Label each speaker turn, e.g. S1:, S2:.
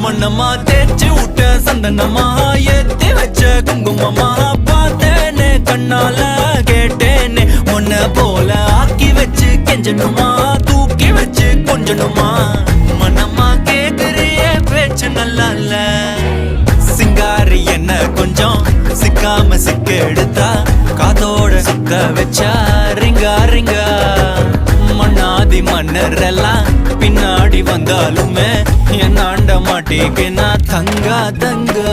S1: மண்ணம்மா தேய்ச்சி விட்ட சந்தனமா ஏத்தி வச்ச குங்குமமா பார்த்தேனே கண்ணால கேட்டேனே உன்ன போல ஆக்கி வச்சு கெஞ்சணுமா தூக்கி வச்சு கொஞ்சணுமா மண்ணம்மா கேக்குறிய பேச்சு நல்லா இல்ல சிங்காரி என்ன கொஞ்சம் சிக்காம சிக்க எடுத்தா காதோட சுத்த வச்சா ரிங்கா ரிங்கா மண்ணாதி மன்னர் எல்லாம் பின்னாடி வந்தாலுமே என் ஆண்ட மாட்டேக்கு நான் தங்கா தங்கா